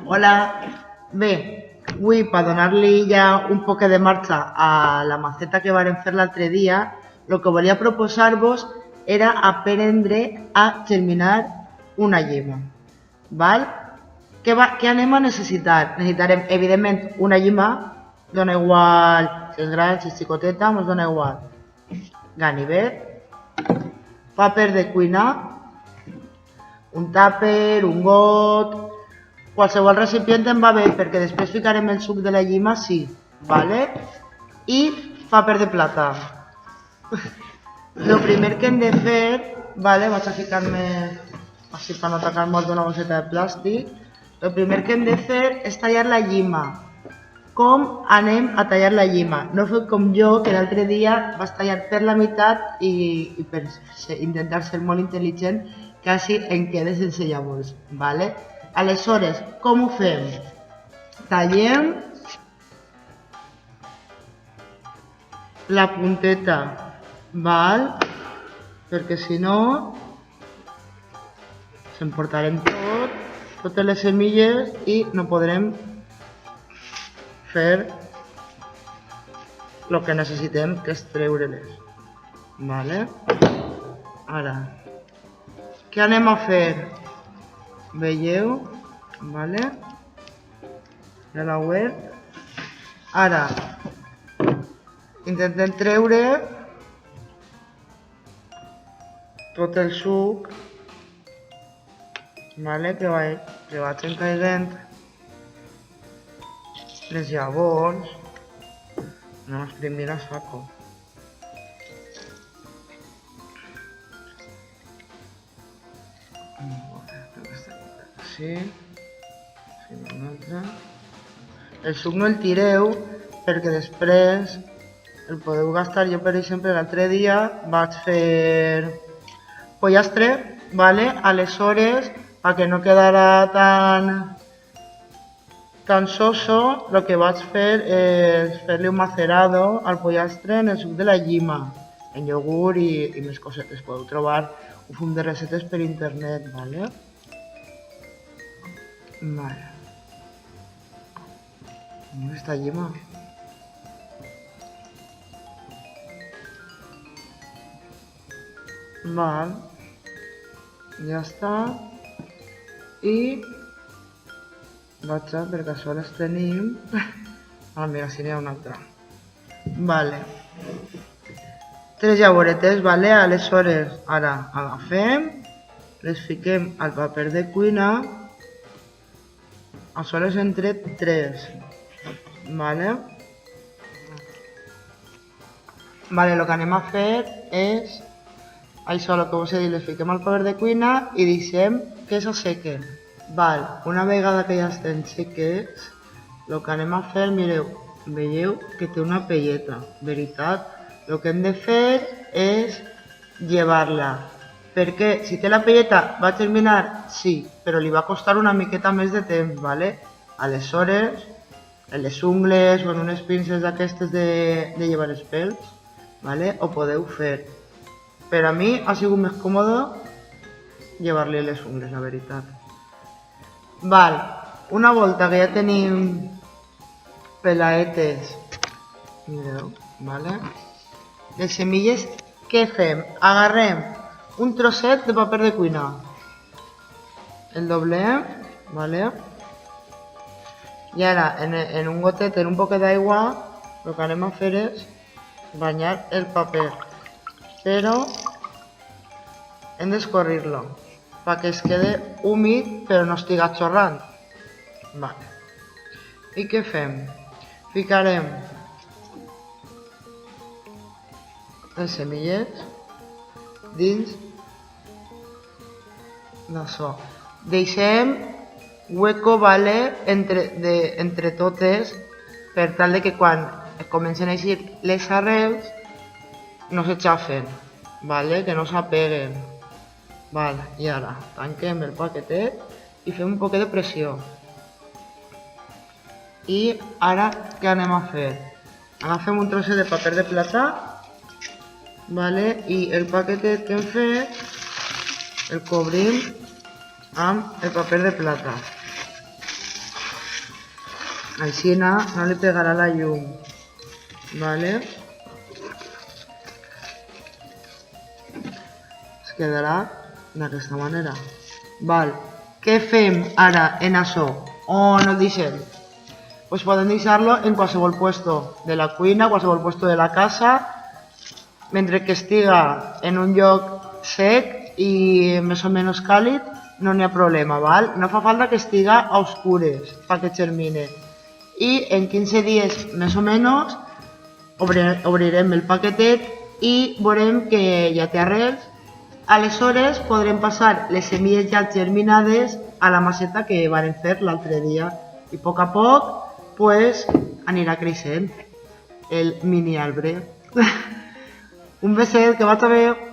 Hola, bé, avui per donar-li ja un poc de marxa a la maceta que vàrem fer l'altre dia, el que volia proposar-vos era aprendre a germinar una llima. Val? Què anem a necessitar? Necessitarem, evidentment, una llima, dona igual si és gran, si és xicoteta, ens dona igual. Ganivet, paper de cuinar, un tàper, un got, qualsevol recipient em va bé perquè després ficarem el suc de la llima, sí, vale? I paper de plata. El primer que hem de fer, vale, vaig a ficar-me així per no tocar molt d'una bosseta de plàstic. El primer que hem de fer és tallar la llima. Com anem a tallar la llima? No feu com jo, que l'altre dia vaig tallar per la meitat i per intentar ser molt intel·ligent quasi em quedé sense llavors, vale? Aleshores, com ho fem? Tallem la punteta, val? Perquè si no s'emportarem totes les semilles i no podrem fer el que necessitem, que és treure-les, vale? Ara, què anem a fer? Veieu? Vale? Ja l'ha obert. Ara, intentem treure tot el suc, vale? Que vagin caient les llavors. Anem a exprimir a saco. Sí, un altre. El suc no el tireu perquè després el podeu gastar. Jo, per exemple, l'altre dia vaig fer pollastre, vale? Aleshores, perquè no quedara tan soso, el que vaig fer és fer-li un macerado al pollastre en el suc de la llima, en iogurt i més cosetes. Podeu trobar un fum de recetes per internet, vale? Vale. ¿Dónde está llima? Val. Ja està. I vaig a, perquè això les tenim. Ah, mira, si n'hi ha una altra. Vale. 3 llavoretes, vale? Aleshores, ara agafem, les fiquem al paper de cuina. Això les hem tret 3, vale? Vale, el que anem a fer és això, el que vos he dit, les fiquem al paper de cuina i deixem que s'assequen. Val, una vegada que ja estan seques, el que anem a fer, mireu, veieu que té una pelleta, veritat? El que hem de fer és llevar-la. Perquè si té la pelleta va germinar, sí, però li va costar una miqueta més de temps, vale? Aleshores, en les ungles o en unes pinces d'aquestes de llevar els pèls, vale? Ho podeu fer. Per a mi ha sigut més còmode llevar-li les ungles, la veritat. Val, una volta que ja tenim pelaetes, mireu, vale? Les semilles, què fem? Agarrem un trosset de paper de cuina, el doblem, vale? I ara en un gotet, en un poquet d'aigua, el que anem a fer és banyar el paper, però hem d'escorrir-lo perquè es quede humit però no estiga xorrant. Vale. I què fem? Ficarem les semilles dins d'això. Deixem hueco, vale, entre totes, per tal de que quan comencen a eixir les arrels no s'aixafen, vale, que no s'apeguen. Vale, i ara tanquem el paquetet i fem un poquet de pressió. I ara què anem a fer? Agafem un trosset de paper de plata, vale, i el paquetet que hem fet el cobrim amb el paper de plata. Així no li pegarà la llum, vale? Es quedarà d'aquesta manera. Val. Què fem ara en això? On ho deixem? Pues podem deixar-lo en qualsevol puesto de la cuina, qualsevol puesto de la casa, mentre que estiga en un lloc sec i més o menys càlid, no n'hi ha problema, val? No fa falta que estiga a oscures perquè germine. I en 15 dies més o menys obrirem el paquetet i veurem que ja té arrels. Aleshores podrem passar les semilles ja germinades a la maceta que vam fer l'altre dia i a poc pues, anirà creixent el mini arbre. Un beset, que vagi bé.